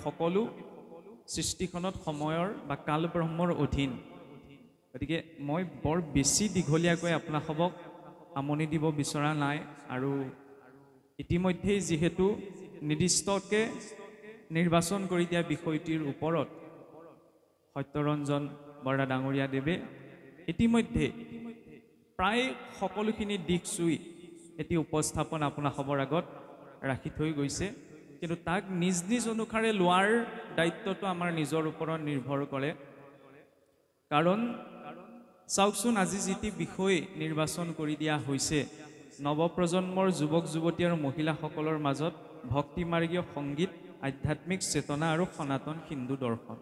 সকলো সৃষ্টিখনত সময়ৰ বা কাল ব্ৰহ্মৰ অধীন গতিকে মই বৰ বেছি দীঘলীয়াকৈ আপোনালোকক আমনি দিব বিচৰা নাই আৰু ইতিমধ্যে যেহেতু নিৰ্দিষ্টকৈ নিৰ্বাচন কৰি দিয়া বিষয়টিৰ ওপৰত সত্যৰঞ্জন বৰা ডাঙৰীয়া দেৱে ইতিমধ্যে প্ৰায় সকলোখিনি দিশ চুই এটি উপস্থাপন আপোনালোকৰ আগত ৰাখি থৈ গৈছে কিন্তু তাক নিজ নিজ অনুসাৰে লোৱাৰ দায়িত্বটো আমাৰ নিজৰ ওপৰত নিৰ্ভৰ কৰে কাৰণ চাওকচোন আজি যিটি বিষয় নিৰ্বাচন কৰি দিয়া হৈছে নৱপ্ৰজন্মৰ যুৱক যুৱতী আৰু মহিলাসকলৰ মাজত ভক্তিমাৰ্গীয় সংগীত আধ্যাত্মিক চেতনা আৰু সনাতন হিন্দু দৰ্শন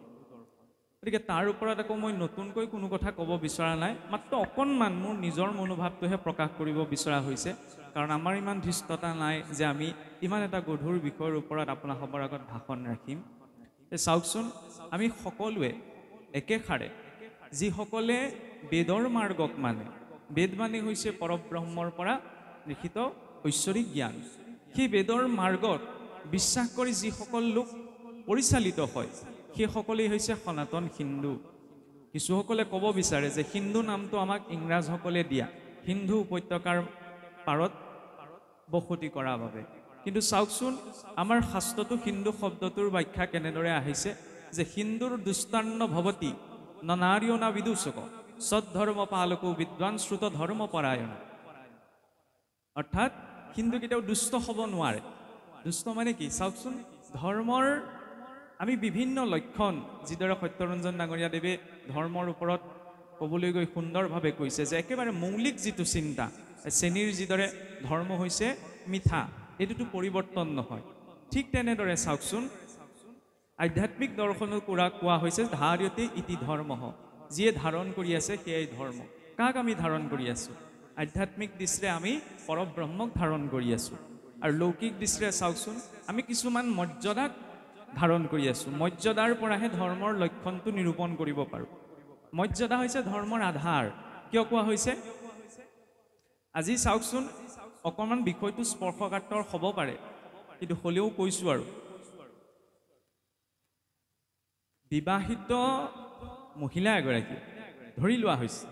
গতিকে তাৰ ওপৰত আকৌ মই নতুনকৈ কোনো কথা ক'ব বিচৰা নাই মাত্ৰ অকণমান মোৰ নিজৰ মনোভাৱটোহে প্ৰকাশ কৰিব বিচৰা হৈছে কাৰণ আমাৰ ইমান ধৃষ্টতা নাই যে আমি ইমান এটা গধুৰ বিষয়ৰ ওপৰত আপোনালোকৰ আগত ভাষণ ৰাখিম চাওকচোন আমি সকলোৱে একেষাৰে যিসকলে বেদৰ মাৰ্গক মানে বেদ মানে হৈছে পৰব্ৰহ্মৰ পৰা লিখিত ঐশ্বৰিক জ্ঞান সেই বেদৰ মাৰ্গত বিশ্বাস কৰি যিসকল লোক পৰিচালিত হয় সেইসকলেই হৈছে সনাতন হিন্দু কিছুসকলে ক'ব বিচাৰে যে হিন্দু নামটো আমাক ইংৰাজসকলে দিয়া হিন্দু উপত্যকাৰ পাৰত বসতি কৰাৰ বাবে কিন্তু চাওকচোন আমাৰ শাস্ত্ৰটো হিন্দু শব্দটোৰ ব্যাখ্যা কেনেদৰে আহিছে যে হিন্দুৰ দুষ্টান্ন ভৱতি নানাৰিয়না বিদুষক সদ্ধৰ্ম পালকো বিদ্বান শ্ৰুত ধৰ্ম পৰায়ণ অৰ্থাৎ হিন্দু কেতিয়াও দুষ্ট হ'ব নোৱাৰে দুষ্ট মানে কি চাওকচোন ধৰ্মৰ আমি বিভিন্ন লক্ষণ যিদৰে সত্যৰঞ্জন ডাঙৰীয়া দেৱে ধৰ্মৰ ওপৰত ক'বলৈ গৈ সুন্দৰভাৱে কৈছে যে একেবাৰে মৌলিক যিটো চিন্তা শ্ৰেণীৰ যিদৰে ধৰ্ম হৈছে মিঠা এইটোতো পৰিৱৰ্তন নহয় ঠিক তেনেদৰে চাওকচোন আধ্যাত্মিক দৰ্শনৰ কোৱা হৈছে ধাৰ্যতে ইতি ধৰ্ম যিয়ে ধাৰণ কৰি আছে সেয়াই ধৰ্ম কাক আমি ধাৰণ কৰি আছোঁ আধ্যাত্মিক দৃষ্টিৰে আমি পৰব্ৰহ্মক ধাৰণ কৰি আছোঁ আৰু লৌকিক দৃষ্টিৰে চাওকচোন আমি কিছুমান মৰ্যাদাক ধাৰণ কৰি আছোঁ মৰ্যাদাৰ পৰাহে ধৰ্মৰ লক্ষণটো নিৰূপণ কৰিব পাৰোঁ মৰ্যাদা হৈছে ধৰ্মৰ আধাৰ কিয় কোৱা হৈছে আজি চাওকচোন অকণমান বিষয়টো স্পৰ্শকাতৰ হ'ব পাৰে কিন্তু হ'লেও কৈছোঁ আৰু বিবাহিত মহিলা এগৰাকী ধৰি লোৱা হৈছে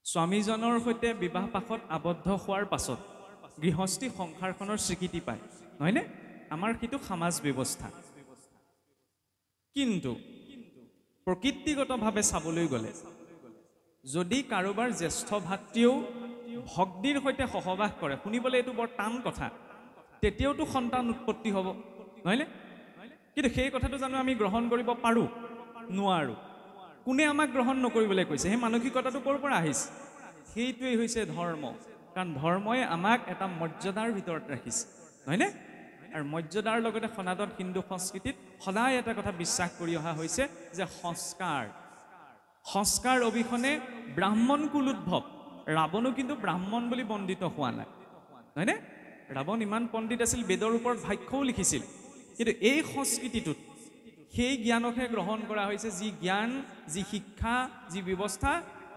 স্বামীজনৰ সৈতে বিবাহ পাশত আবদ্ধ হোৱাৰ পাছত গৃহস্থী সংসাৰখনৰ স্বীকৃতি পায় নহয়নে আমাৰ সেইটো সমাজ ব্যৱস্থা কিন্তু প্ৰকৃতিগতভাৱে চাবলৈ গ'লে যদি কাৰোবাৰ জ্যেষ্ঠ ভাতৃও ভগ্নীৰ সৈতে সহবাস কৰে শুনিবলৈ এইটো বৰ টান কথা তেতিয়াওতো সন্তান উৎপত্তি হ'ব নহয়নে কিন্তু সেই কথাটো জানো আমি গ্ৰহণ কৰিব পাৰোঁ নোৱাৰোঁ কোনে আমাক গ্ৰহণ নকৰিবলৈ কৈছে সেই মানসিকতাটো ক'ৰ পৰা আহিছে সেইটোৱেই হৈছে ধৰ্ম কাৰণ ধৰ্মই আমাক এটা মৰ্যাদাৰ ভিতৰত ৰাখিছে নহয়নে আৰু মৰ্যাদাৰ লগতে সনাতন হিন্দু সংস্কৃতিত সদায় এটা কথা বিশ্বাস কৰি অহা হৈছে যে সংস্কাৰ অবিহনে ব্ৰাহ্মণ কুল উদ্ভৱ ৰাৱণো কিন্তু ব্ৰাহ্মণ বুলি বন্দিত হোৱা নাই নহয়নে ৰাৱণ ইমান পণ্ডিত আছিল বেদৰ ওপৰত ভাষ্যও লিখিছিল কিন্তু এই সংস্কৃতিটোত সেই জ্ঞানকহে গ্ৰহণ কৰা হৈছে যি জ্ঞান যি শিক্ষা যি ব্যৱস্থা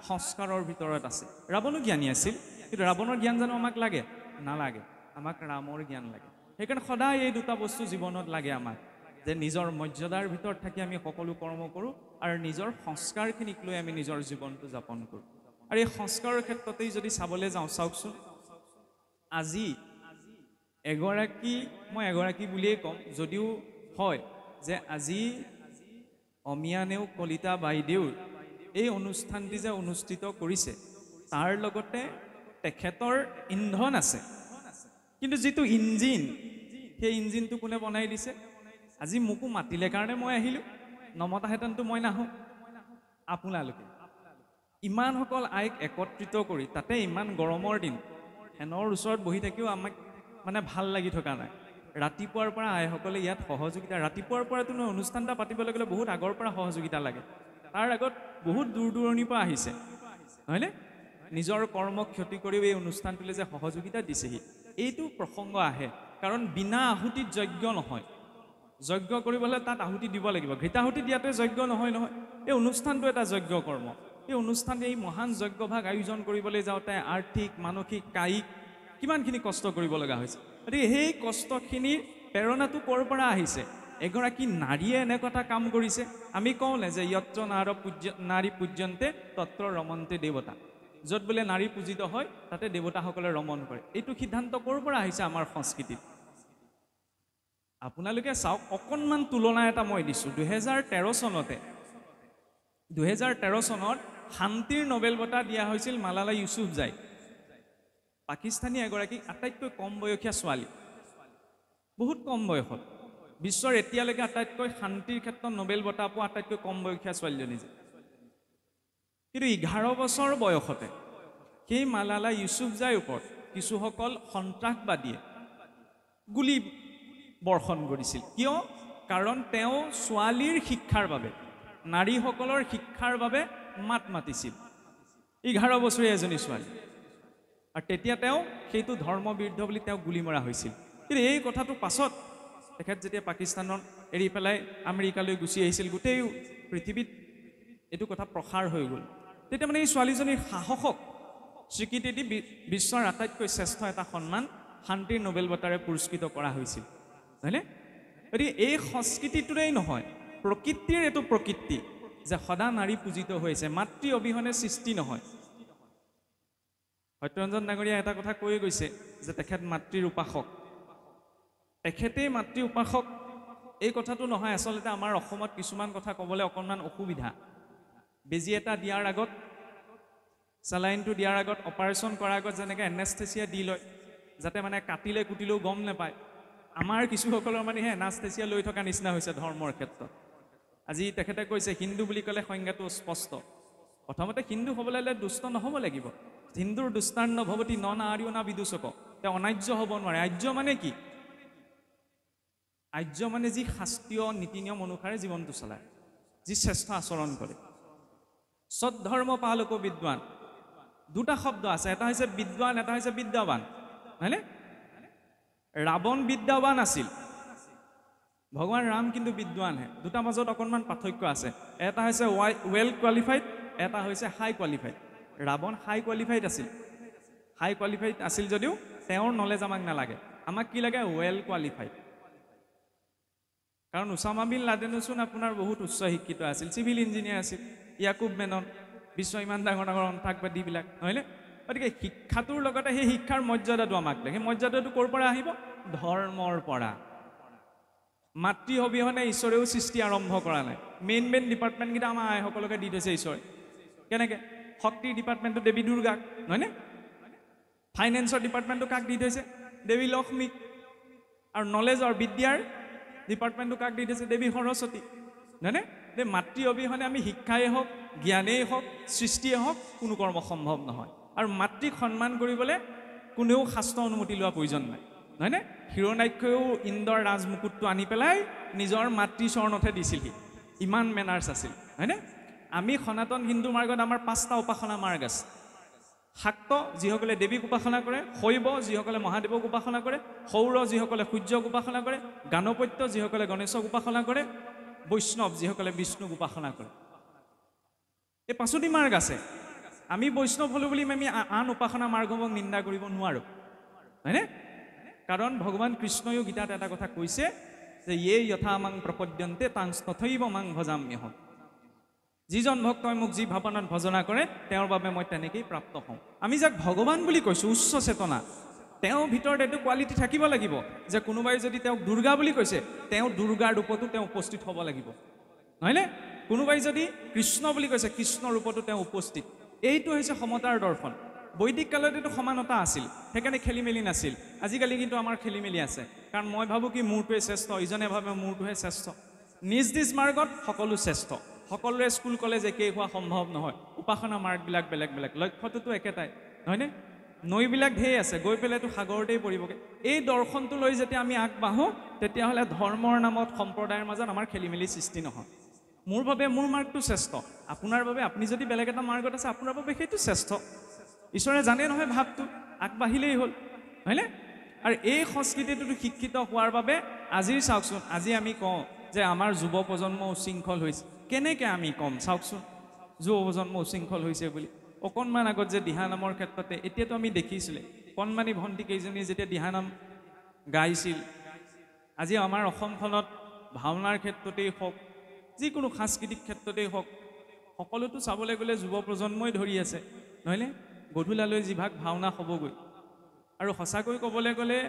সংস্কাৰৰ ভিতৰত আছে ৰাৱণো জ্ঞানী আছিল কিন্তু ৰাৱণৰ জ্ঞান জানো আমাক লাগে নালাগে আমাক ৰামৰ জ্ঞান লাগে সেইকাৰণে সদায় এই দুটা বস্তু জীৱনত লাগে আমাক যে নিজৰ মৰ্যাদাৰ ভিতৰত থাকি আমি সকলো কৰ্ম কৰোঁ আৰু নিজৰ সংস্কাৰখিনিক লৈ আমি নিজৰ জীৱনটো যাপন কৰোঁ আৰু এই সংস্কাৰৰ ক্ষেত্ৰতেই যদি চাবলৈ যাওঁ চাওকচোন আজি এগৰাকী বুলিয়েই ক'ম যদিও হয় যে আজি অমিয়া নেওগ কলিতা বাইদেউৰ এই অনুষ্ঠানটি যে অনুষ্ঠিত কৰিছে তাৰ লগতে তেখেতৰ ইন্ধন আছে কিন্তু যিটো ইঞ্জিন সেই ইঞ্জিনটো কোনে বনাই দিছে আজি মোকো মাতিলে কাৰণে মই আহিলোঁ নমতাহেঁতেনতো মই নাহোঁ আপোনালোকে ইমানসকল আইক একত্ৰিত কৰি তাতে ইমান গৰমৰ দিন ফেনৰ ওচৰত বহি থাকিও আমাক মানে ভাল লাগি থকা নাই ৰাতিপুৱাৰ পৰা আইসকলে ইয়াত সহযোগিতা ৰাতিপুৱাৰ পৰাতো অনুষ্ঠান এটা পাতিবলৈ গ'লে বহুত আগৰ পৰা সহযোগিতা লাগে তাৰ আগত বহুত দূৰ দূৰণিৰ পৰা আহিছে নহয়নে নিজৰ কৰ্ম ক্ষতি কৰিও এই অনুষ্ঠানটোলৈ যে সহযোগিতা দিছেহি এইটো প্ৰসংগ আহে কাৰণ বিনা আহুতিত যজ্ঞ নহয় যজ্ঞ কৰিবলৈ তাত আহুতি দিব লাগিব ঘৃতাহুতি দিয়াটোৱে যজ্ঞ নহয় এই অনুষ্ঠানটো এটা যজ্ঞ কৰ্ম এই অনুষ্ঠানটো এই মহান যজ্ঞভাগ আয়োজন কৰিবলৈ যাওঁতে আৰ্থিক মানসিক কায়িক কিমানখিনি কষ্ট কৰিব লগা হৈছে গতিকে সেই কষ্টখিনি প্ৰেৰণাটো ক'ৰ পৰা আহিছে এগৰাকী নাৰীয়ে এনেকুৱা এটা কাম কৰিছে আমি কওঁনে যে যত্ৰ নাৰী পূজ্যন্তে তত্ৰ ৰমন্তে দেৱতা য'ত বোলে নাৰী পূজিত হয় তাতে দেৱতাসকলে ৰমণ কৰে এইটো সিদ্ধান্ত ক'ৰ পৰা আহিছে আমাৰ সংস্কৃতিত আপোনালোকে চাওক অকণমান তুলনা এটা মই দিছোঁ 2013 চনত শান্তিৰ নোবেল বঁটা দিয়া হৈছিল মালালা ইউছুফজাই পাকিস্তানী এগৰাকী আটাইতকৈ কম বয়সীয়া ছোৱালী বহুত কম বয়সত বিশ্বৰ এতিয়ালৈকে আটাইতকৈ শান্তিৰ ক্ষেত্ৰত নোবেল বঁটা পোৱা আটাইতকৈ কম বয়সীয়া ছোৱালীজনী যে কিন্তু 11 বছৰ বয়সতে সেই মালালা ইউছুফজাইৰ ওপৰত কিছুসকল সন্ত্ৰাসবাদীয়ে গুলী বৰ্ষণ কৰিছিল কিয় কাৰণ তেওঁ ছোৱালীৰ শিক্ষাৰ বাবে নাৰীসকলৰ শিক্ষাৰ বাবে মাত মাতিছিল 11 বছৰীয়া এজনী ছোৱালী আৰু তেতিয়া তেওঁ সেইটো ধৰ্মবিৰুদ্ধ বুলি তেওঁ গুলী মৰা হৈছিল কিন্তু এই কথাটো পাছত তেখেত যেতিয়া পাকিস্তানৰ এৰি পেলাই আমেৰিকালৈ গুচি আহিছিল গোটেই পৃথিৱীত এইটো কথা প্ৰসাৰ হৈ গ'ল তেতিয়া মানে এই ছোৱালীজনীৰ সাহসক স্বীকৃতি দি বিশ্বৰ আটাইতকৈ শ্ৰেষ্ঠ এটা সন্মান শান্তিৰ নোবেল বঁটাৰে পুৰস্কৃত কৰা হৈছিল হয়নে গতিকে এই সংস্কৃতিটোৰেই নহয় প্ৰকৃতিৰ এইটো প্ৰকৃতি যে সদা নাৰী পূজিত হৈছে মাতৃ অবিহনে সৃষ্টি নহয় সত্যৰঞ্জন ডাঙৰীয়া এটা কথা কৈ গৈছে যে তেখেত মাতৃৰ উপাসক তেখেতেই মাতৃ উপাসক এই কথাটো নহয় আচলতে আমাৰ অসমত কিছুমান কথা ক'বলৈ অকণমান অসুবিধা বেজি এটা দিয়াৰ আগত চেলাইনটো দিয়াৰ আগত অপাৰেশ্যন কৰাৰ আগত যেনেকৈ এনেস্থেচিয়া দি লয় যাতে মানে কাটিলে কুটিলেও গম নাপায় আমাৰ কিছুসকলৰ মানে সেই এনাস্থেচিয়া লৈ থকা নিচিনা হৈছে ধৰ্মৰ ক্ষেত্ৰত আজি তেখেতে কৈছে হিন্দু বুলি ক'লে সংজ্ঞাটো স্পষ্ট প্ৰথমতে হিন্দু হ'বলৈ হ'লে দুষ্ট নহ'ব লাগিব হিন্দুৰ দুষ্টান্ন ভৱতি ন নাৰ্যো না বিদূষক তেওঁ অনাৰ্য হ'ব নোৱাৰে আৰ্য মানে কি আৰ্য মানে যি শাস্ত্ৰীয় নীতি নিয়ম অনুসাৰে জীৱনটো চলায় যি শ্ৰেষ্ঠ আচৰণ কৰে সদ্ধৰ্ম পালক বিদ্বান দুটা শব্দ আছে এটা হৈছে বিদ্বান এটা হৈছে বিদ্যাৱান হয়নে ৰাৱণ বিদ্যাৱান আছিল ভগৱান ৰাম কিন্তু বিদ্বানহে দুটা মাজত অকণমান পাৰ্থক্য আছে এটা হৈছে ৱেল কোৱালিফাইড এটা হৈছে হাই কোৱালিফাইড ৰাৱণ হাই কোৱালিফাইড আছিল যদিও তেওঁৰ নলেজ আমাক নালাগে আমাক কি লাগে ৱেল কোৱালিফাইড কাৰণ উছামা বিন লাডেনচোন আপোনাৰ বহুত উচ্চ শিক্ষিত আছিল চিভিল ইঞ্জিনিয়াৰ আছিল ইয়াকুব মেনন বিশ্ব ইমান ডাঙৰ ডাঙৰ সন্ত্ৰাসবাদীবিলাক নহয়নে গতিকে শিক্ষাটোৰ লগতে সেই শিক্ষাৰ মৰ্যাদাটো আমাক লাগে সেই মৰ্যাদাটো ক'ৰ পৰা আহিব ধৰ্মৰ পৰা মাতৃ অবিহনে ঈশ্বৰেও সৃষ্টি আৰম্ভ কৰা নাই মেইন ডিপাৰ্টমেণ্টকেইটা আমাৰ আইসকলকে দি থৈছে ঈশ্বৰে কেনেকৈ শক্তিৰ ডিপাৰ্টমেণ্টটো দেৱী দুৰ্গাক নহয়নে ফাইনেন্সৰ ডিপাৰ্টমেণ্টটো কাক দি থৈছে দেৱী লক্ষ্মীক আৰু নলেজৰ বিদ্যাৰ ডিপাৰ্টমেণ্টটো কাক দি থৈছে দেৱী সৰস্বতী নহয়নে যে মাতৃ অবিহনে আমি শিক্ষাই হওক জ্ঞানেই হওক সৃষ্টিয়ে হওক কোনো কৰ্ম সম্ভৱ নহয় আৰু মাতৃক সন্মান কৰিবলৈ কোনেও শাস্ত্ৰ অনুমতি লোৱা প্ৰয়োজন নাই নহয়নে হিৰণ্যাক্ষয়েও ইন্দ্ৰৰ ৰাজমুকুটটো আনি পেলাই নিজৰ মাতৃ চৰণতহে দিছিলহি ইমান মেনাৰ্ছ আছিল হয়নে আমি সনাতন হিন্দু মাৰ্গত আমাৰ 5টা উপাসনা মাৰ্গ আছে শাক্ত যিসকলে দেৱীক উপাসনা কৰে শৈৱ যিসকলে মহাদেৱক উপাসনা কৰে সৌৰ যিসকলে সূৰ্যক উপাসনা কৰে গাণপত্য যিসকলে গণেশক উপাসনা কৰে বৈষ্ণৱ যিসকলে বিষ্ণুক উপাসনা কৰে এই 5টি মাৰ্গ আছে আমি বৈষ্ণৱ হ'লো বুলি আমি আন উপাসনা মাৰ্গক নিন্দা কৰিব নোৱাৰোঁ হয়নে কাৰণ ভগৱান কৃষ্ণয়ো গীতাত এটা কথা কৈছে যে য়ে যথা মাং প্ৰপদ্যন্তে তাং তথৈব মাং ভজাম্যহম যিজন ভক্তই মোক যি ভাৱনাত ভজনা কৰে তেওঁৰ বাবে মই তেনেকেই প্ৰাপ্ত হওঁ আমি যাক ভগৱান বুলি কৈছোঁ উচ্চ চেতনা তেওঁৰ ভিতৰত এইটো কোৱালিটি থাকিব লাগিব যে কোনোবাই যদি তেওঁক দুৰ্গা বুলি কৈছে তেওঁ দুৰ্গাৰ ৰূপতো তেওঁ উপস্থিত হ'ব লাগিব নহয়নে কোনোবাই যদি কৃষ্ণ বুলি কৈছে কৃষ্ণ ৰূপতো তেওঁ উপস্থিত এইটো হৈছে সমতাৰ দৰ্শন বৈদিক কালত এইটো সমানতা আছিল সেইকাৰণে খেলি মেলি নাছিল আজিকালি কিন্তু আমাৰ খেলি মেলি আছে কাৰণ মই ভাবোঁ কি মোৰটোৱে শ্ৰেষ্ঠ ইজনে ভাবে মোৰটোহে শ্ৰেষ্ঠ নিজ নিজ মাৰ্গত সকলো শ্ৰেষ্ঠ সকলোৰে স্কুল কলেজ একেই হোৱা সম্ভৱ নহয় উপাসনা মাৰ্গবিলাক বেলেগ বেলেগ লক্ষ্যটোতো একেটাই নহয়নে নৈবিলাক ঢেৰ আছে গৈ পেলাইতো সাগৰতেই পৰিবগৈ এই দৰ্শনটো লৈ যেতিয়া আমি আগবাঢ়োঁ তেতিয়াহ'লে ধৰ্মৰ নামত সম্প্ৰদায়ৰ মাজত আমাৰ খেলি মেলি সৃষ্টি নহয় মোৰ বাবে মোৰ মাৰ্গটো শ্ৰেষ্ঠ আপোনাৰ বাবে আপুনি যদি বেলেগ এটা মাৰ্গত আছে আপোনাৰ বাবে সেইটো শ্ৰেষ্ঠ ঈশ্বৰে জানে নহয় ভাৱটো আগবাঢ়িলেই হ'ল হয়নে আৰু এই সংস্কৃতিটোতো শিক্ষিত হোৱাৰ বাবে আজিৰ চাওকচোন আজি আমি কওঁ যে আমাৰ যুৱ প্ৰজন্ম উশৃংখল হৈছে কেনেকৈ আমি কম চাওকচোন যুৱ প্ৰজন্ম উশৃংখল হৈছে বুলি অকণমান আগত যে দিহানামৰ ক্ষেত্ৰতে এতিয়াতো আমি দেখিছিলে কণমানি ভণ্টি কেইজনী যেতিয়া দিহানাম গাইছিল আজি আমাৰ অসমখনত ভাওনাৰ ক্ষেত্ৰতেই হওক যিকোনো সাংস্কৃতিক ক্ষেত্ৰতেই হওক সকলোতো চাবলৈ গ'লে যুৱ প্ৰজন্মই ধৰি আছে নহয়নে গধূলালৈ যিভাগ ভাওনা হ'বগৈ আৰু সঁচাকৈ ক'বলৈ গ'লে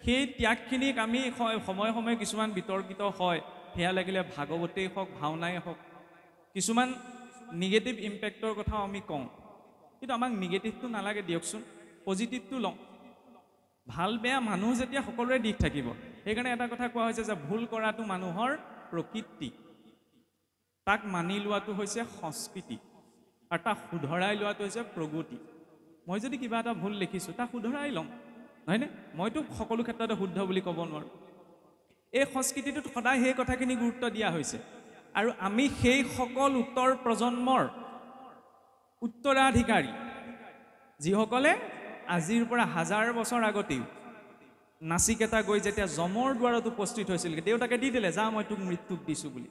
সেই ত্যাগখিনিক আমি সময়ে সময়ে কিছুমান বিতৰ্কিত হয় সেয়া লাগিলে ভাগৱতেই হওক ভাওনাই হওক কিছুমান নিগেটিভ ইম্পেক্টৰ কথাও আমি কওঁ কিন্তু আমাক নিগেটিভটো নালাগে দিয়কচোন পজিটিভটো লওঁ ভাল বেয়া মানুহ যেতিয়া সকলোৰে দিশ থাকিব সেইকাৰণে এটা কথা কোৱা হৈছে যে ভুল কৰাটো মানুহৰ প্ৰকৃতি তাক মানি লোৱাটো হৈছে সংস্কৃতি আৰু তাক শুধৰাই লোৱাটো হৈছে প্ৰগতি মই যদি কিবা এটা ভুল লিখিছোঁ তাক শুধৰাই লওঁ নহয়নে মইতো সকলো ক্ষেত্ৰতে শুদ্ধ বুলি ক'ব নোৱাৰোঁ এই সংস্কৃতিটোত সদায় সেই কথাখিনি গুৰুত্ব দিয়া হৈছে আৰু আমি সেই সকল উত্তৰ প্ৰজন্মৰ উত্তৰাধিকাৰী যিসকলে আজিৰ পৰা 1000 বছৰ আগতেও নাচিকেতা গৈ যেতিয়া যমৰ দুৱাৰত উপস্থিত হৈছিল দেউতাকে দি দিলে যা মই তোক মৃত্যুক দিছোঁ বুলি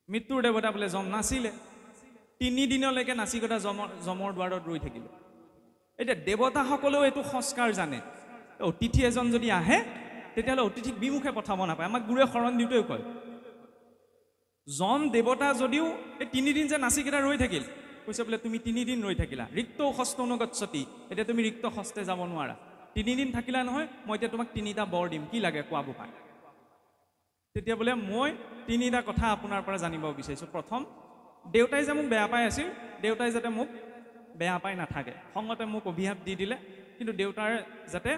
মৃত্যুৰ দেৱতা বোলে যম নাছিলে 3 দিনলৈকে নাচিকেতা যমৰ দুৱাৰত ৰৈ থাকিলে এতিয়া দেৱতাসকলেও এইটো সংস্কাৰ জানে অতিথি এজন যদি আহে তেতিয়াহ'লে অতিথিক বিমুখে পঠাব নাপায় আমাক গুৰুৱে শৰণ দিওঁতেও কয় যম দেৱতা যদিও এই 3 দিন যে নাচিকেতা ৰৈ থাকিল কৈছে বোলে তুমি 3 দিন ৰৈ থাকিলা ৰিক্ত হস্তনুগচ্ছতি এতিয়া তুমি ৰিক্ত হস্তে যাব নোৱাৰা 3 দিন থাকিলা নহয় মই এতিয়া তোমাক 3টা বৰ দিম কি লাগে কোৱা বুপাই তেতিয়া বোলে মই 3টা কথা আপোনাৰ পৰা জানিব বিচাৰিছোঁ প্ৰথম দেউতাই যে মোক বেয়া পাই আছিল দেউতাই যাতে মোক বেয়া পাই নাথাকে সংগতে মোক অভিশাপ দি দিলে কিন্তু দেউতাৰ যাতে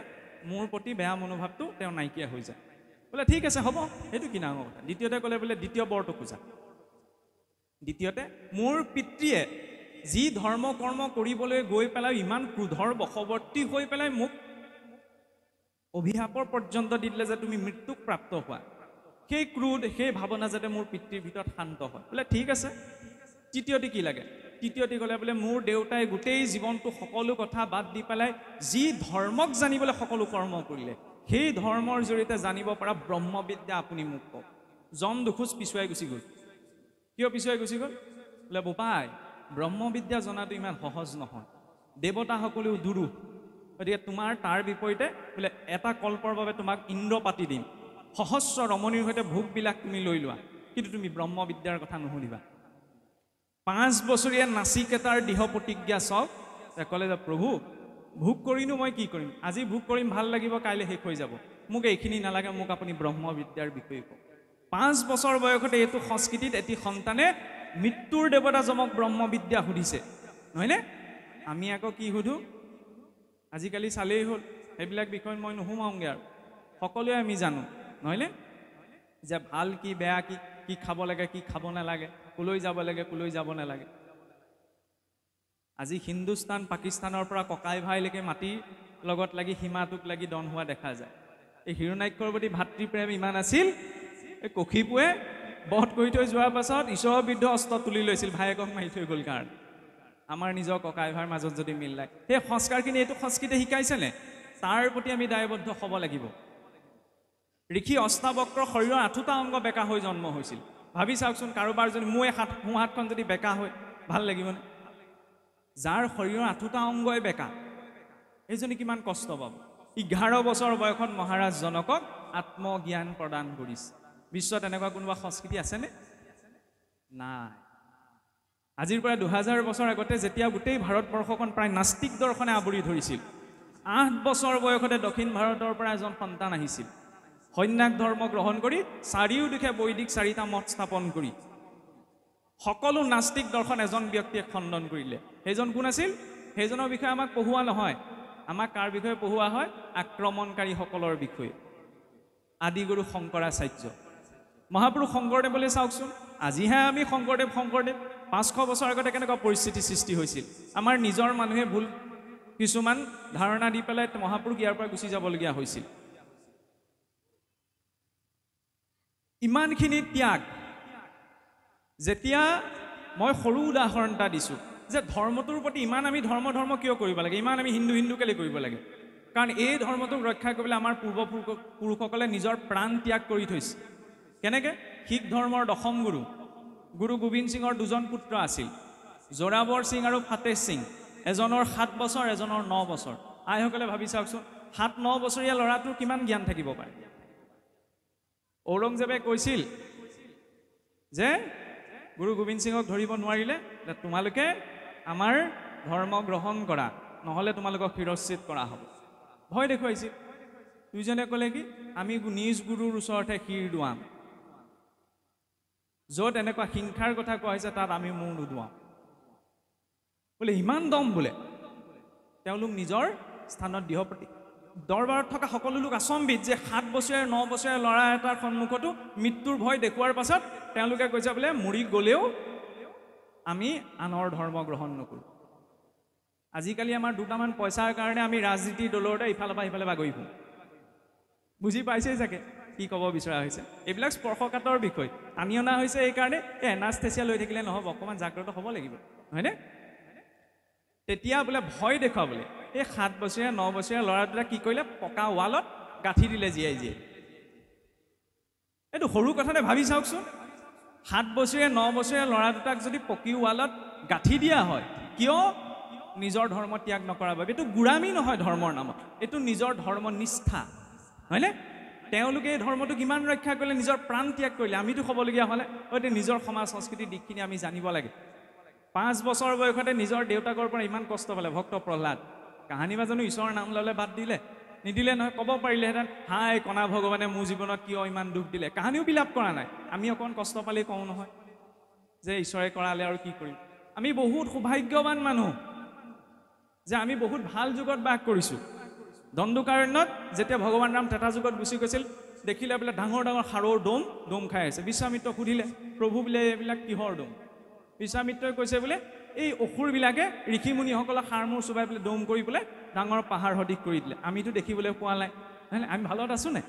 মোৰ প্ৰতি বেয়া মনোভাৱটো তেওঁ নাইকিয়া হৈ যায় বোলে ঠিক আছে হ'ব সেইটো কি ডাঙৰ কথা দ্বিতীয়তে ক'লে বোলে দ্বিতীয় বৰটো খোজা দ্বিতীয়তে মোৰ পিতৃয়ে যি ধৰ্ম কৰ্ম কৰিবলৈ গৈ পেলাই ইমান ক্ৰোধৰ বশৱৰ্তী হৈ পেলাই মোক অভিশাপৰ পৰ্যন্ত দি দিলে যে তুমি মৃত্যুক প্ৰাপ্ত হোৱা সেই ক্ৰোধ সেই ভাৱনা যাতে মোৰ পিতৃৰ ভিতৰত শান্ত হয় বোলে ঠিক আছে তৃতীয়তে কি লাগে তৃতীয়তে ক'লে বোলে মোৰ দেউতাই গোটেই জীৱনটো সকলো কথা বাদ দি পেলাই যি ধৰ্মক জানিবলৈ সকলো কৰ্ম কৰিলে সেই ধৰ্মৰ জৰিয়তে জানিব পৰা ব্ৰহ্মবিদ্যা আপুনি মোক কওক যম দুখোজ পিছুৱাই গুচি গ'ল কিয় পিছুৱাই গুচি গ'ল বোলে বোপাই ব্ৰহ্মবিদ্যা জনাটো ইমান সহজ নহয় দেৱতাসকলেও দুৰুহ গতিকে তোমাৰ তাৰ বিপৰীতে বোলে এটা কল্পৰ বাবে তোমাক ইন্দ্ৰ পাতি দিম সহস্ৰ ৰমণীৰ সৈতে ভোগবিলাক তুমি লৈ লোৱা কিন্তু তুমি ব্ৰহ্মবিদ্যাৰ কথা নুশুনিবা 5 বছৰীয়া নাচিকেতাৰ দৃঢ় প্ৰতিজ্ঞা চাওক ক'লে যে প্ৰভু ভোগ কৰিনো মই কি কৰিম আজি ভোগ কৰিম ভাল লাগিব কাইলৈ শেষ হৈ যাব মোক এইখিনি নালাগে মোক আপুনি ব্ৰহ্মবিদ্যাৰ বিষয়ে কওক 5 বছৰ বয়সতে এইটো সংস্কৃতিত এটি সন্তানে মৃত্যুৰ দেৱতা যমক ব্ৰহ্মবিদ্যা সুধিছে নহয়নে আমি আকৌ কি সুধো আজিকালি চালেই হ'ল সেইবিলাক বিষয় মই নুসুমাওঁগৈ আৰু সকলোৱে আমি জানো নহয়নে যে ভাল কি বেয়া কি কি খাব লাগে কি খাব নালাগে কলৈ যাব লাগে কলৈ যাব নালাগে আজি হিন্দুস্তান পাকিস্তানৰ পৰা ককাই ভাইলৈকে মাটিৰ লগত লাগি সীমাটোক লাগি দন হোৱা দেখা যায় এই হিৰণ্যাক্ষৰ প্ৰতি ভাতৃপ্ৰেম ইমান আছিল এই কক্ষীপুৱে বধ কৰি থৈ যোৱাৰ পাছত ঈশ্বৰৰ বিৰুদ্ধে অস্ত্ৰ তুলি লৈছিল ভায়েকক মাৰি থৈ গ'ল কাৰণ আমাৰ নিজৰ ককাই ভাইৰ মাজত যদি মিল নাই সেই সংস্কাৰখিনি এইটো সংস্কৃতিয়ে শিকাইছেনে তাৰ প্ৰতি আমি দায়বদ্ধ হ'ব লাগিব ঋষি অষ্টাবক্ৰ শৰীৰৰ 8টা অংগ বেকা হৈ জন্ম হৈছিল ভাবি চাওকচোন কাৰোবাৰ যদি মোৰ হাতখন যদি বেকা হয় ভাল লাগিবনে যাৰ শৰীৰৰ 8টা অংগই বেকা এইজনী কিমান কষ্ট পাব 11 বছৰ বয়সত মহাৰাজ জনকক আত্মজ্ঞান প্ৰদান কৰিছে বিশ্বত এনেকুৱা কোনোবা সংস্কৃতি আছেনে নাই আজিৰ পৰা 2000 বছৰ আগতে যেতিয়া গোটেই ভাৰতবৰ্ষখন প্ৰায় নাস্তিক দৰ্শনে আৱৰি ধৰিছিল 8 বছৰ বয়সতে দক্ষিণ ভাৰতৰ পৰা এজন সন্তান আহিছিল সন্ন্যাস ধৰ্ম গ্ৰহণ কৰি চাৰিওদিশে বৈদিক 4টা মঠ স্থাপন কৰি সকলো নাস্তিক দৰ্শন এজন ব্যক্তিয়ে খণ্ডন কৰিলে সেইজন কোন আছিল সেইজনৰ বিষয়ে আমাক পঢ়ুৱা নহয় আমাক কাৰ বিষয়ে পঢ়ুৱা হয় আক্ৰমণকাৰীসকলৰ বিষয়ে আদিগুৰু শংকৰাচাৰ্য মহাপুৰুষ শংকৰদেৱলৈ চাওকচোন আজিহে আমি শংকৰদেৱ 500 বছৰ আগতে কেনেকুৱা পৰিস্থিতি সৃষ্টি হৈছিল আমাৰ নিজৰ মানুহে ভুল কিছুমান ধাৰণা দি পেলাই মহাপুৰুষ ইয়াৰ পৰা গুচি যাবলগীয়া হৈছিল ইমানখিনি ত্যাগ যেতিয়া মই সৰু উদাহৰণ এটা দিছোঁ যে ধৰ্মটোৰ প্ৰতি ইমান আমি ধৰ্ম কিয় কৰিব লাগে ইমান আমি হিন্দু কেলে কৰিব লাগে কাৰণ এই ধৰ্মটোক ৰক্ষা কৰিবলৈ আমাৰ পূৰ্বপুৰুষসকলে নিজৰ প্ৰাণ ত্যাগ কৰি থৈছে কেনেকৈ শিখ ধৰ্মৰ দশম গুৰু গোবিন্দ সিঙৰ 2জন পুত্ৰ আছিল জোৰাবৰ সিং আৰু ফাতেহ সিং এজনৰ 7 বছৰ এজনৰ 9 বছৰ আইসকলে ভাবি চাওকচোন 7-9 বছৰীয়া ল'ৰাটোৰ কিমান জ্ঞান থাকিব পাৰে ঔৰংজেবে কৈছিল যে গুৰু গোবিন্দ সিংক ধৰিব নোৱাৰিলে তোমালোকে আমাৰ ধৰ্ম গ্ৰহণ কৰা নহলে তোমালোকক শিৰচ্ছেদ কৰা হ'ব ভয় দেখুৱাইছিল দুইজনে ক'লে কি আমি নিজ গুৰুৰ ওচৰতে শিৰ দুৱাম য'ত এনেকুৱা হিংসাৰ কথা কোৱা হৈছে তাত আমি মূৰ নুদুৱাম বোলে ইমান দম বোলে তেওঁলোক নিজৰ স্থানত দৃঢ়প্ৰতিজ্ঞ দৰবাৰত থকা সকলো লোক আচম্বিত যে 7 বছৰীয়া 9 বছৰীয়া ল'ৰা এটাৰ সন্মুখতো মৃত্যুৰ ভয় দেখুৱাৰ পাছত তেওঁলোকে কৈছে বোলে মৰি গলেও আমি আনৰ ধৰ্ম গ্ৰহণ নকৰো আজিকালি আমাৰ দুটামান পইচাৰ কাৰণে আমি ৰাজনীতিৰ দলৰতে ইফালৰ পৰা ইফালে বাগৰি ফুৰোঁ বুজি পাইছেই চাগে কি ক'ব বিচৰা হৈছে এইবিলাক স্পৰ্শকাতৰ বিষয় আনি অনা হৈছে এই কাৰণে এনাস্থেচিয়া লৈ থাকিলে নহ'ব অকণমান জাগ্ৰত হ'ব লাগিব হয়নে তেতিয়া বোলে ভয় দেখুৱাবলৈ এই 7 বছৰীয়া 9 বছৰীয়া ল'ৰা দুটা কি কৰিলে পকা ৱালত গাঁঠি দিলে জীয়াই এইটো সৰু কথাতে ভাবি চাওকচোন 7 বছৰীয়া 9 বছৰীয়া ল'ৰা দুটাক যদি পকি ৱালত গাঁঠি দিয়া হয় কিয় নিজৰ ধৰ্ম ত্যাগ নকৰাৰ বাবে এইটো গোড়ামী নহয় ধৰ্মৰ নামত এইটো নিজৰ ধৰ্ম নিষ্ঠা হয়নে তেওঁলোকে এই ধৰ্মটো কিমান ৰক্ষা কৰিলে নিজৰ প্ৰাণ ত্যাগ কৰিলে আমিতো হ'বলগীয়া হ'লে হয়তো নিজৰ সমাজ সংস্কৃতিৰ দিশখিনি আমি জানিব লাগে 5 বছৰ বয়সতে নিজৰ দেউতাকৰ পৰা ইমান কষ্ট পালে ভক্ত প্ৰহ্লাদ কাহানী বা জানো ঈশ্বৰৰ নাম ল'লে বাদ দিলে নিদিলে নহয় ক'ব পাৰিলেহেঁতেন হাই কণা ভগৱানে মোৰ জীৱনত কিয় ইমান দুখ দিলে কাহানিও বিলাপ কৰা নাই আমি অকণ কষ্ট পালেই কওঁ নহয় যে ঈশ্বৰে কৰালে আৰু কি কৰিম আমি বহুত সৌভাগ্যৱান মানুহ যে আমি বহুত ভাল যুগত বাস কৰিছোঁ দণ্ডকাৰণ্যত যেতিয়া ভগৱান ৰাম ত্ৰেতা যুগত গুচি গৈছিল দেখিলে বোলে ডাঙৰ ডাঙৰ সাৰৰ দম খাই আছে বিশ্বামিত্ৰক সুধিলে প্ৰভু বোলে এইবিলাক কিহৰ দম বিশ্বামিত্ৰই কৈছে বোলে এই অসুৰবিলাকে ঋষিমুনিসকলক সাৰ মূৰ চুবাই পেলাই দম কৰি পেলাই ডাঙৰ পাহাৰ সদৃশ কৰি দিলে আমিতো দেখিবলৈ পোৱা নাই আমি ভালত আছোঁ নে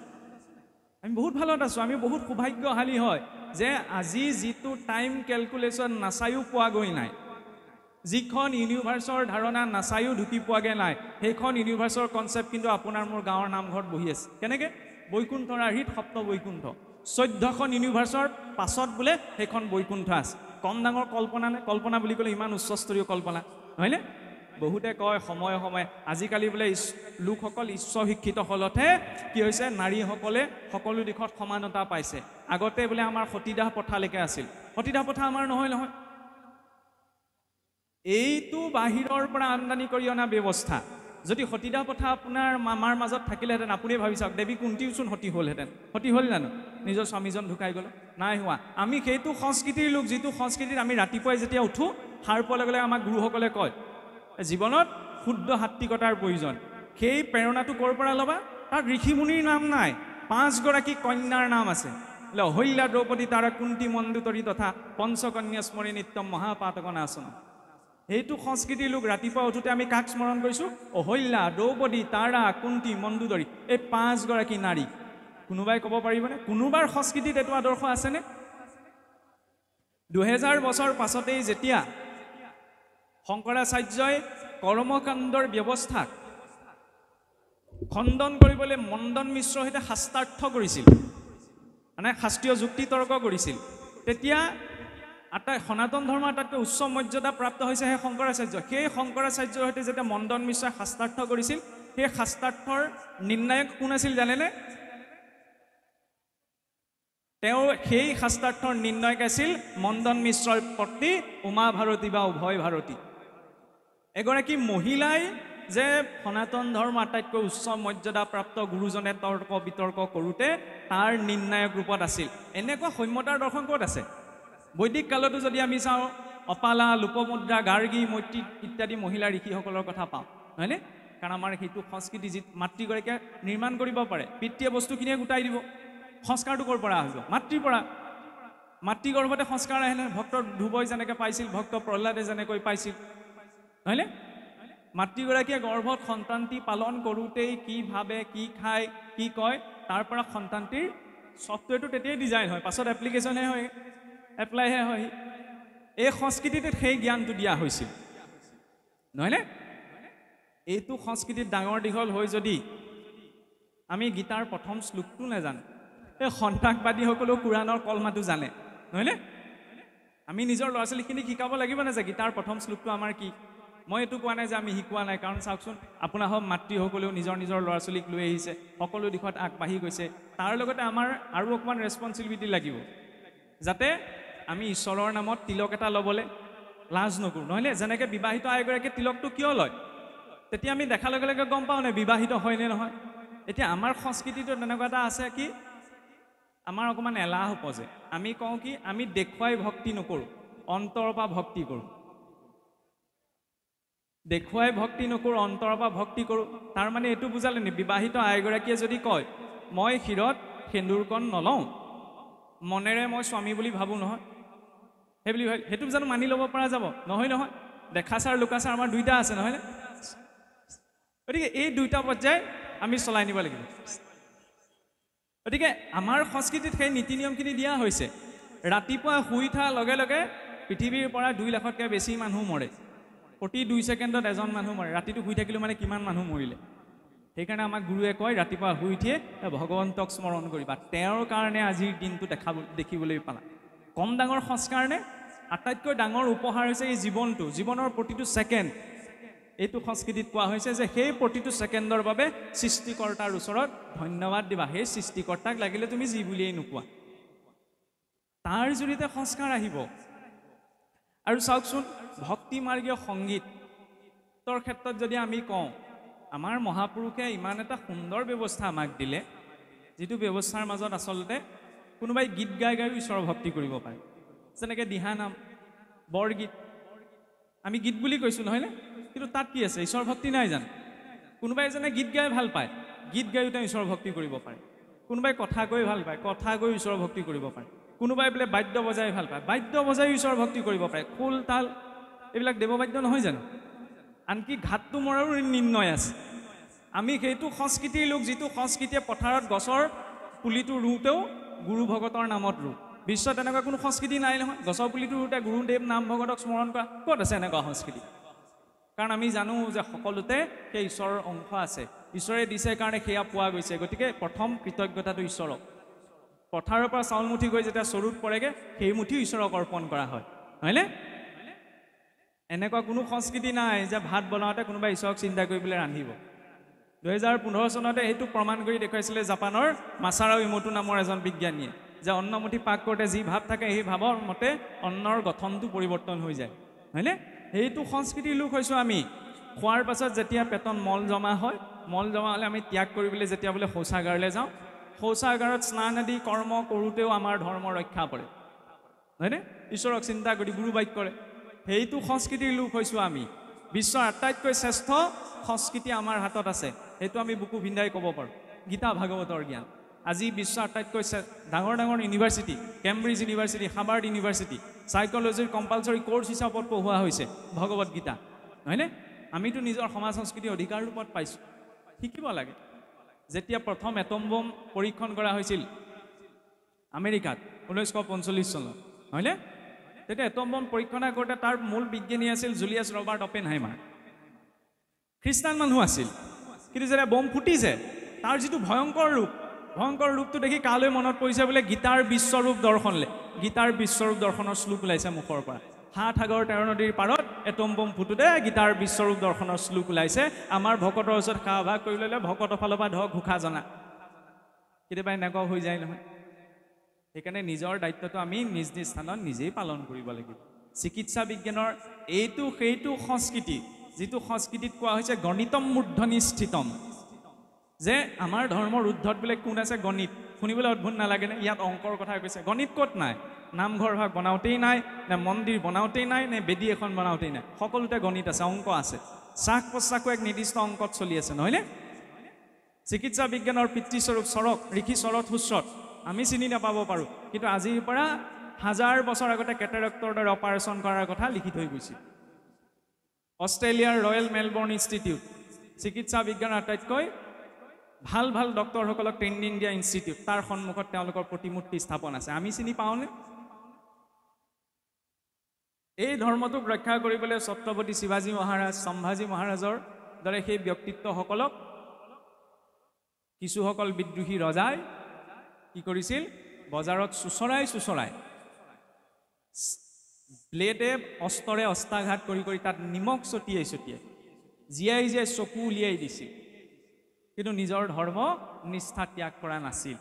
আমি বহুত ভালত আছোঁ আমি বহুত সৌভাগ্যশালী হয় যে আজি যিটো টাইম কেলকুলেশ্যন নাচায়ো পোৱা গৈ নাই যিখন ইউনিভাৰ্চৰ ধাৰণা নাচায়ো ঢুকি পোৱাগৈ নাই সেইখন ইউনিভাৰ্চৰ কনচেপ্ট কিন্তু আপোনাৰ মোৰ গাঁৱৰ নামঘৰত বহি আছে কেনেকৈ বৈকুণ্ঠৰ আৰ্হিত সপ্ত বৈকুণ্ঠ 14খন ইউনিভাৰ্চৰ পাছত বোলে সেইখন বৈকুণ্ঠ আছে কম ডাঙৰ কল্পনা নে কল্পনা বুলি ক'লে ইমান উচ্চস্তৰীয় কল্পনা হয়নে বহুতে কয় সময়ে সময়ে আজিকালি বোলে লোকসকল উচ্চ শিক্ষিত হ'লতহে কি হৈছে নাৰীসকলে সকলো দিশত সমানতা পাইছে আগতে বোলে আমাৰ সতীদাহ প্ৰথালৈকে আছিল সতীদাহ প্ৰথা আমাৰ নহয় এইটো বাহিৰৰ পৰা আমদানি কৰি অনা ব্যৱস্থা যদি সতীদাহ প্ৰথা আপোনাৰ আমাৰ মাজত থাকিলেহেঁতেন আপুনি ভাবি চাওক দেৱী কুন্তীওচোন সতী হ'লহেঁতেন সতী হ'ল জানো নিজৰ স্বামীজন ঢুকাই গ'লে নাই হোৱা আমি সেইটো সংস্কৃতিৰ লোক যিটো সংস্কৃতিত আমি ৰাতিপুৱাই যেতিয়া উঠোঁ সাৰ পোৱাৰ লগে লগে আমাক গুৰুসকলে কয় জীৱনত শুদ্ধ সাত্বিকতাৰ প্ৰয়োজন সেই প্ৰেৰণাটো ক'ৰ পৰা ল'বা তাত ঋষিমুনিৰ নাম নাই 5 গৰাকী কন্যাৰ নাম আছে বোলে অহল্যা দ্ৰৌপদী তাৰা কুন্তি মণ্ডুতৰী তথা পঞ্চকন্যা স্মৰি নিত্যম মহাপাতকন আসন এইটো সংস্কৃতিৰ লোক ৰাতিপুৱা উঠোতে আমি কাক স্মৰণ কৰিছোঁ অহল্যা দ্ৰৌপদী তাৰা কুন্তি মণ্ডুতৰী এই 5 গৰাকী নাৰী কোনোবাই ক'ব পাৰিবনে কোনোবাৰ সংস্কৃতিত এইটো আদৰ্শ আছেনে 2000 বছৰ পাছতেই যেতিয়া শংকৰাচাৰ্যই কৰ্মকাণ্ডৰ ব্যৱস্থাক খণ্ডন কৰিবলৈ মণ্ডন মিশ্ৰৰ সৈতে শাস্ত্ৰাৰ্থ কৰিছিল মানে শাস্ত্ৰীয় যুক্তি তৰ্ক কৰিছিল তেতিয়া সনাতন ধৰ্ম আটাইতকৈ উচ্চ মৰ্যাদা প্ৰাপ্ত হৈছে সেই শংকৰাচাৰ্য সেই শংকৰাচাৰ্যৰ সৈতে যেতিয়া মণ্ডন মিশ্ৰই শাস্ত্ৰাৰ্থ কৰিছিল সেই শাস্ত্ৰাৰ্থৰ নিৰ্ণায়ক কোন আছিল জানেনে তেওঁ সেই শাস্ত্ৰাৰ্থৰ নিৰ্ণায়ক আছিল মণ্ডন মিশ্ৰৰ পত্নী উমা ভাৰতী বা উভয় ভাৰতী এগৰাকী মহিলাই যে সনাতন ধৰ্ম আটাইতকৈ উচ্চ মৰ্যাদা প্ৰাপ্ত গুৰুজনে তৰ্ক বিতৰ্ক কৰোঁতে তাৰ নিৰ্ণায়ক ৰূপত আছিল এনেকুৱা সৌম্যতাৰ দৰ্শন ক'ত আছে বৈদিক কালতো যদি আমি চাওঁ অপালা লোপমুদ্ৰা গাৰ্গী মৈত্ৰী ইত্যাদি মহিলা ঋষিসকলৰ কথা পাওঁ হয়নে কাৰণ আমাৰ সেইটো সংস্কৃতি যি মাতৃগৰাকীয়ে নিৰ্মাণ কৰিব পাৰে পিতৃয়ে বস্তুখিনিয়ে গোটাই দিব সংস্কাৰটো ক'ৰ পৰা আহিব মাতৃৰ পৰা মাতৃগৰ্ভতে সংস্কাৰ আহে ভক্ত ধ্ৰুৱই যেনেকৈ পাইছিল ভক্ত প্ৰহ্লাদে যেনেকৈ পাইছিল হয়নে মাতৃগৰাকীয়ে গৰ্ভত সন্তানটি পালন কৰোঁতেই কি ভাবে কি খায় কি কয় তাৰ পৰা সন্তানটিৰ ছফ্টৱেৰটো তেতিয়াই ডিজাইন হয় পাছত এপ্লিকেশ্যনহে হয় এপ্লাইহে হয় এই সংস্কৃতিতে সেই জ্ঞানটো দিয়া হৈছিল নহয়নে এইটো সংস্কৃতিত ডাঙৰ দীঘল হৈ যদি আমি গীতাৰ প্ৰথম শ্লোকটো নাজানো এই সন্ত্ৰাসবাদীসকলেও কোৰাণৰ কলমাটো জানে নহয়নে আমি নিজৰ ল'ৰা ছোৱালীখিনিক শিকাব লাগিব না যে গীতাৰ প্ৰথম শ্লোকটো আমাৰ কি মই এইটো কোৱা নাই যে আমি শিকোৱা নাই, কাৰণ চাওকচোন আপোনাৰ হওক মাতৃসকলেও নিজৰ নিজৰ ল'ৰা ছোৱালীক লৈ আহিছে, সকলো দিশত আগবাঢ়ি গৈছে। তাৰ লগতে আমাৰ আৰু অকণমান ৰেছপনচিবিলিটি লাগিব, যাতে আমি ঈশ্বৰৰ নামত তিলক এটা ল'বলৈ লাজ নকৰোঁ, নহয়নে? যেনেকৈ বিবাহিত আইগৰাকীয়ে তিলকটো কিয় লয়, তেতিয়া আমি দেখাৰ লগে লগে গম পাওঁ নে বিবাহিত হয়নে নহয়। এতিয়া আমাৰ সংস্কৃতিটো তেনেকুৱা এটা আছে কি, আমাৰ অকণমান এলাহ উপজে। আমি কওঁ কি, আমি দেখুৱাই ভক্তি নকৰোঁ, অন্তৰৰ পৰা ভক্তি কৰোঁ। দেখুৱাই ভক্তি নকৰোঁ, অন্তৰৰ পৰা ভক্তি কৰোঁ। তাৰ মানে এইটো বুজালে নি, বিবাহিত আইগৰাকীয়ে যদি কয় মই শিৰত সেন্দুৰকণ নলওঁ, মনেৰে মই স্বামী বুলি ভাবোঁ নহয়, সেই বুলি সেইটো জানো মানি ল'ব পৰা যাব? নহয় নহয়, দেখাচাৰ লুকাচাৰ আমাৰ দুইটা আছে, নহয়নে? গতিকে এই দুইটা পৰ্যায় আমি চলাই নিব লাগিব। গতিকে আমাৰ সংস্কৃতিত সেই নীতি নিয়মখিনি দিয়া হৈছে। ৰাতিপুৱা শুই উঠাৰ লগে লগে পৃথিৱীৰ পৰা 2 লাখতকৈ বেছি মানুহ মৰে, প্ৰতি 2 ছেকেণ্ডত এজন মানুহ মৰে। ৰাতিটো শুই থাকিলেও মানে কিমান মানুহ মৰিলে। সেইকাৰণে আমাক গুৰুৱে কয় ৰাতিপুৱা শুই উঠিয়ে ভগৱন্তক স্মৰণ কৰিবা, তেওঁৰ কাৰণে আজিৰ দিনটো দেখিবলৈ পালা। কম ডাঙৰ সংস্কাৰ নে? আটাইতকৈ ডাঙৰ উপহাৰ হৈছে এই জীৱনটো, জীৱনৰ প্ৰতিটো ছেকেণ্ড। এইটো সংস্কৃতিত কোৱা হৈছে যে সেই প্ৰতিটো ছেকেণ্ডৰ বাবে সৃষ্টিকৰ্তাৰ ওচৰত ধন্যবাদ দিবা। সেই সৃষ্টিকৰ্তাক লাগিলে তুমি যি বুলিয়েই নোকোৱা, তাৰ জৰিয়তে সংস্কাৰ আহিব। আৰু চাওকচোন ভক্তি মাৰ্গীয় সংগীতৰ ক্ষেত্ৰত যদি আমি কওঁ, আমাৰ মহাপুৰুষে ইমান এটা সুন্দৰ ব্যৱস্থা আমাক দিলে, যিটো ব্যৱস্থাৰ মাজত আচলতে কোনোবাই গীত গাই গায়ো ঈশ্বৰৰ ভক্তি কৰিব পাৰে। যেনেকৈ দিহানাম, বৰগীত, আমি গীত বুলি কৈছোঁ নহয়নে? কিন্তু তাত কি আছে? ঈশ্বৰ ভক্তি নাই জানো? কোনোবাই যেনে গীত গাই ভাল পায়, গীত গায়ো তেওঁ ঈশ্বৰ ভক্তি কৰিব পাৰে। কোনোবাই কথা কৈ ভাল পায়, কথা কৈ ঈশ্বৰ ভক্তি কৰিব পাৰে। কোনোবাই বোলে বাদ্য বজাই ভাল পায়, বাদ্য বজাই ঈশ্বৰ ভক্তি কৰিব পাৰে। খোল তাল এইবিলাক দেৱবাদ্য নহয় জানো? আনকি ঘাটটো মৰাৰো নিৰ্ণয় আছে। আমি সেইটো সংস্কৃতিৰ লোক, যিটো সংস্কৃতিয়ে পথাৰত গছৰ পুলিটো ৰুওঁতেও গুৰু ভগতৰ নামত ৰুওঁ। বিশ্বত এনেকুৱা কোনো সংস্কৃতি নাই নহয়। গছৰ পুলিটো ৰুওঁতে গুৰুদেৱ নাম ভগতক স্মৰণ কৰা, ক'ত আছে এনেকুৱা সংস্কৃতি? কাৰণ আমি জানো যে সকলোতে সেই ঈশ্বৰৰ অংশ আছে, ঈশ্বৰে দিছে কাৰণে সেয়া পোৱা গৈছে। গতিকে প্ৰথম কৃতজ্ঞতাটো ঈশ্বৰক। পথাৰৰ পৰা চাউল মুঠি গৈ যেতিয়া চৰুত পৰেগৈ, সেই মুঠিও ঈশ্বৰক অৰ্পণ কৰা হয়, হয়নে? এনেকুৱা কোনো সংস্কৃতি নাই যে ভাত বনাওঁতে কোনোবাই ঈশ্বৰক চিন্তা কৰি পেলাই ৰান্ধিব। 2015 চনতে সেইটো প্ৰমাণ কৰি দেখুৱাইছিলে জাপানৰ মাছাৰু ইমোটো নামৰ এজন বিজ্ঞানীয়ে, যে অন্নমুঠি পাক কৰোঁতে যি ভাৱ থাকে সেই ভাৱৰ মতে অন্নৰ গঠনটো পৰিৱৰ্তন হৈ যায়, হয়নে? সেইটো সংস্কৃতিৰ লোক হৈছোঁ আমি। খোৱাৰ পাছত যেতিয়া পেটত মল জমা হয়, মল জমা হ'লে আমি ত্যাগ কৰিবলৈ যেতিয়া বোলে শৌচাগাৰলৈ যাওঁ, শৌচাগাৰত স্নান আদি কৰ্ম কৰোঁতেও আমাৰ ধৰ্ম ৰক্ষা পৰে, হয়নে? ঈশ্বৰক চিন্তা কৰি গুৰু বাক্যৰে। সেইটো সংস্কৃতিৰ লোক হৈছোঁ আমি। বিশ্বৰ আটাইতকৈ শ্ৰেষ্ঠ সংস্কৃতি আমাৰ হাতত আছে, সেইটো আমি বুকু ভিন্দাই ক'ব পাৰোঁ। গীতা ভাগৱতৰ জ্ঞান। আজি বিশ্বৰ আটাইতকৈ ডাঙৰ ডাঙৰ university, Cambridge university, Harvard university, চাইক'লজিৰ কম্পালচৰি কোৰ্চ হিচাপত পঢ়োৱা হৈছে ভগৱত গীতা, হয়নে? আমিতো নিজৰ সমাজ সংস্কৃতিৰ অধিকাৰ ৰূপত পাইছোঁ, শিকিব লাগে। যেতিয়া প্ৰথম এটম বম পৰীক্ষণ কৰা হৈছিল আমেৰিকাত 1945 চনত, হয়নে? তেতিয়া এটম বম পৰীক্ষণ কৰোঁতে তাৰ মূল বিজ্ঞানী আছিল জুলিয়াছ ৰবাৰ্ট অপেনহাইমাৰ। খ্ৰীষ্টান মানুহ আছিল, কিন্তু যেতিয়া বম ফুটিছে তাৰ যিটো ভয়ংকৰ ৰূপটো দেখি কালৈ মনত পৰিছে বোলে গীতাৰ বিশ্বৰূপ দৰ্শনলৈ। গীতাৰ বিশ্বৰূপ দৰ্শনৰ শ্লোক ওলাইছে মুখৰ পৰা। 7 সাগৰ 13 নদীৰ পাৰত এটম বম ফুটোতে গীতাৰ বিশ্বৰূপ দৰ্শনৰ শ্লোক ওলাইছে। আমাৰ ভকতৰ ওচৰত সেৱা ভাগ কৰি ল'লে, ভকতৰ ফালৰ পৰা ধৰক ঘোষা জনা। কেতিয়াবা এনেকুৱাও হৈ যায় নহয়। সেইকাৰণে নিজৰ দায়িত্বটো আমি নিজ নিজ স্থানত নিজেই পালন কৰিব লাগিব। চিকিৎসা বিজ্ঞানৰ সেইটো সংস্কৃতি, যিটো সংস্কৃতিত কোৱা হৈছে গণিতম মূৰ্ধনি স্থিতম, যে আমাৰ ধৰ্মৰ ঊৰ্ধত বোলে কোন আছে? গণিত। শুনিবলৈ অদ্ভুত নালাগেনে? ইয়াত অংকৰ কথা কৈছে। গণিত ক'ত নাই? নামঘৰ ভাগ বনাওঁতেই নাই, নে মন্দিৰ বনাওঁতেই নাই, নে বেদী এখন বনাওঁতেই নাই, সকলোতে গণিত আছে, অংক আছে। শ্বাস প্ৰশ্বাসো এক নিৰ্দিষ্ট অংকত চলি আছে, নহয়নে? চিকিৎসা বিজ্ঞানৰ পিতৃস্বৰূপ চৰক, ঋষি চৰক সুশ্ৰত আমি চিনি নাপাব পাৰোঁ, কিন্তু আজিৰ পৰা 1000 বছৰ আগতে কেটাৰেক্টৰ দৰে অপাৰেশ্যন কৰাৰ কথা লিখি থৈ গৈছিল। অষ্ট্ৰেলিয়াৰ ৰয়েল মেলবৰ্ণ ইনষ্টিটিউট, চিকিৎসা বিজ্ঞানৰ আটাইতকৈ ভাল ভাল ডক্টৰসকলক ট্ৰেইনিং দিয়া ইনষ্টিটিউট, তাৰ সন্মুখত তেওঁলোকৰ প্ৰতিমূৰ্তি স্থাপন আছে। আমি চিনি পাওঁনে? এই ধৰ্মটোক ৰক্ষা কৰিবলৈ ছত্ৰপতি শিৱাজী মহাৰাজ, সম্ভাজী মহাৰাজৰ দৰে সেই ব্যক্তিত্বসকলক কিছুসকল বিদ্ৰোহী ৰজাই কি কৰিছিল? বজাৰত চুচৰাই ব্লেডে অস্ত্ৰৰে অস্ত্ৰাঘাত কৰি তাত নিমখ ছটিয়াই জীয়াই চকু উলিয়াই দিছিল কিন্তু নিজৰ ধৰ্ম নিষ্ঠা ত্যাগ কৰা নাছিল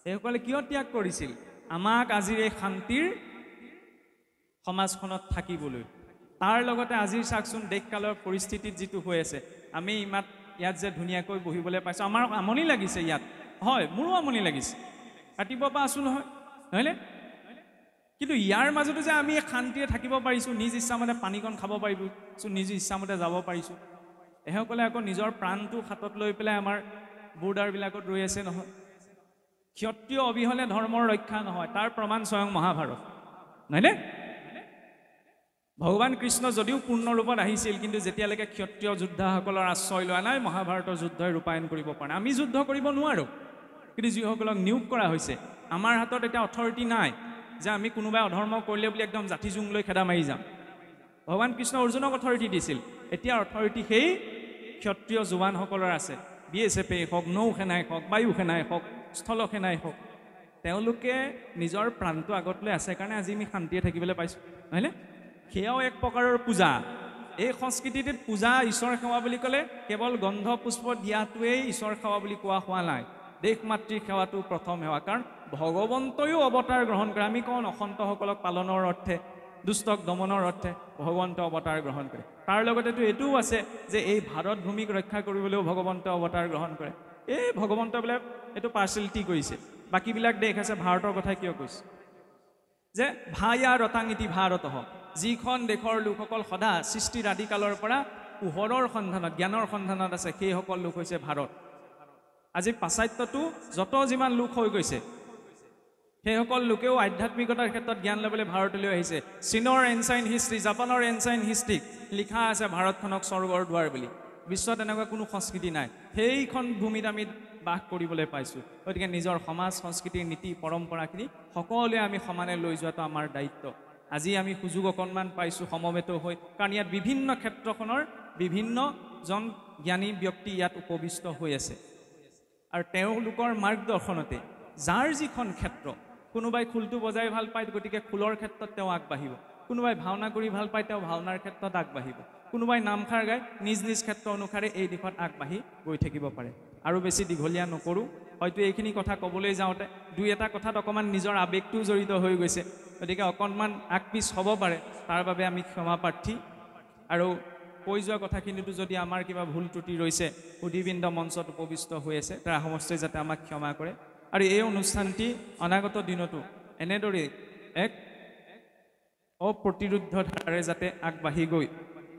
এইসকলে কিয় ত্যাগ কৰিছিল আমাক আজিৰ এই শান্তিৰ সমাজখনত থাকিবলৈ তাৰ লগতে আজিৰ চাকচোন দেশকালৰ পৰিস্থিতিত যিটো হৈ আছে আমি ইয়াত যে ধুনীয়াকৈ বহিবলৈ পাইছো আমাৰ আমনি লাগিছে ইয়াত হয় মোৰো আমনি লাগিছে ৰাতিপুৱাৰ পৰা আছো নহয়নে কিন্তু ইয়াৰ মাজতো যে আমি শান্তিৰে থাকিব পাৰিছো নিজ ইচ্ছামতে পানীকণ খাব পাৰিছো নিজ ইচ্ছামতে যাব পাৰিছো এসকলে আকৌ নিজৰ প্ৰাণটো হাতত লৈ পেলাই আমাৰ বৰ্ডাৰবিলাকত ৰৈ আছে নহয় ক্ষত্ৰিয় অবিহনে ধৰ্মৰ ৰক্ষা নহয় তাৰ প্ৰমাণ স্বয়ং মহাভাৰত নহয়নে ভগৱান কৃষ্ণ যদিও পূৰ্ণ ৰূপত আহিছিল কিন্তু যেতিয়ালৈকে ক্ষত্ৰিয় যোদ্ধাসকলৰ আশ্ৰয় লোৱা নাই মহাভাৰতৰ যুদ্ধই ৰূপায়ণ কৰিব পৰা নাই আমি যুদ্ধ কৰিব নোৱাৰো কিন্তু যিসকলক নিয়োগ কৰা হৈছে আমাৰ হাতত এটা অথৰিটি নাই যে আমি কোনোবাই অধৰ্ম কৰিলে বুলি একদম জাতি জুং লৈ খেদা মাৰি যাম ভগৱান কৃষ্ণ অৰ্জুনক অথৰিটি দিছিল এতিয়া অথৰিটি সেই ক্ষত্ৰিয় জোৱানসকলৰ আছে বিএছএফে হওক নৌ সেনাই হওক বায়ু সেনাই হওক স্থল সেনাই হওক তেওঁলোকে নিজৰ প্ৰাণটো আগত লৈ আছে কাৰণে আজি আমি শান্তিয়ে থাকিবলৈ পাইছো নহয়নে সেয়াও এক প্ৰকাৰৰ পূজা এই সংস্কৃতিত পূজা ঈশ্বৰ সেৱা বুলি ক'লে কেৱল গন্ধ পুষ্প দিয়াটোৱেই ঈশ্বৰ সেৱা বুলি কোৱা হোৱা নাই দেশ মাতৃৰ সেৱাটো প্ৰথম সেৱা কাৰণ ভগৱন্তয়ো অৱতাৰ গ্ৰহণ কৰে আমি কওঁ অসন্তসকলক পালনৰ অৰ্থে দুষ্টক দমনৰ অৰ্থে ভগৱন্ত অৱতাৰ গ্ৰহণ কৰে তাৰ লগতেতো এইটোও আছে যে এই ভাৰত ভূমিক ৰক্ষা কৰিবলৈও ভগৱন্ত অৱতাৰ গ্ৰহণ কৰে এই ভগৱন্ত বোলে এইটো পাৰ্চেলিটি কৰিছে বাকীবিলাক দেশ আছে ভাৰতৰ কথা কিয় কৈছে যে ভায়া ৰতাঙিতি ভাৰত যিখন দেশৰ লোকসকল সদা সৃষ্টিৰ আদিকালৰ পৰা পোহৰৰ সন্ধানত জ্ঞানৰ সন্ধানত আছে সেইসকল লোক হৈছে ভাৰত আজি পাশ্চাত্যটো যত যিমান লোক হৈ গৈছে সেইসকল লোকেও আধ্যাত্মিকতাৰ ক্ষেত্ৰত জ্ঞান ল'বলৈ ভাৰতলৈ আহিছে চীনৰ এনচাইন হিষ্ট্ৰী জাপানৰ এনচাইন হিষ্ট্ৰী লিখা আছে ভাৰতখনক স্বৰ্গৰ দুৱাৰ বুলি বিশ্বত এনেকুৱা কোনো সংস্কৃতি নাই সেইখন ভূমিত আমি বাস কৰিবলৈ পাইছো গতিকে নিজৰ সমাজ সংস্কৃতিৰ নীতি পৰম্পৰাখিনি সকলোৱে আমি সমানে লৈ যোৱাটো আমাৰ দায়িত্ব আজি আমি সুযোগ অকণমান পাইছো সমবেত হৈ কাৰণ ইয়াত বিভিন্ন ক্ষেত্ৰখনৰ বিভিন্নজন জ্ঞানী ব্যক্তি ইয়াত উপবিষ্ট হৈ আছে আৰু তেওঁলোকৰ মাৰ্গদৰ্শনতে যাৰ যিখন ক্ষেত্ৰ কোনোবাই খুলটো বজাই ভাল পায় গতিকে খুলৰ ক্ষেত্ৰত তেওঁ আগবাঢ়িব কোনোবাই ভাওনা কৰি ভাল পায় তেওঁ ভাওনাৰ ক্ষেত্ৰত আগবাঢ়িব কোনোবাই নামখাৰ গায় নিজ নিজ ক্ষেত্ৰ অনুসাৰে এই দিশত আগবাঢ়ি গৈ থাকিব পাৰে আৰু বেছি দীঘলীয়া নকৰো হয়তো এইখিনি কথা ক'বলৈ যাওঁতে দুই এটা কথাত অকণমান নিজৰ আৱেগটো জড়িত হৈ গৈছে গতিকে অকণমান আগপিছ হ'ব পাৰে তাৰ বাবে আমি ক্ষমা প্ৰাৰ্থী আৰু কৈ যোৱা কথাখিনিতো যদি আমাৰ কিবা ভুল ত্ৰুটি ৰৈছে সুধীবৃন্দ মঞ্চত উপবিষ্ট হৈ আছে তাৰ সমষ্টিয়ে যাতে আমাক ক্ষমা কৰে আৰু এই অনুষ্ঠানটি অনাগত দিনতো এনেদৰে এক অপ্ৰতিৰোধ ধাৰাৰে যাতে আগবাঢ়ি গৈ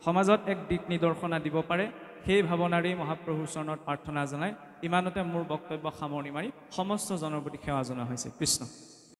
সমাজত এক দিক নিদৰ্শনা দিব পাৰে সেই ভাৱনাৰেই মহাপ্ৰভুৰ চৰণত প্ৰাৰ্থনা জনাই ইমানতে মোৰ বক্তব্য সামৰণি মাৰি সমস্ত জনৰ প্ৰতি সেৱা জনোৱা হৈছে কৃষ্ণ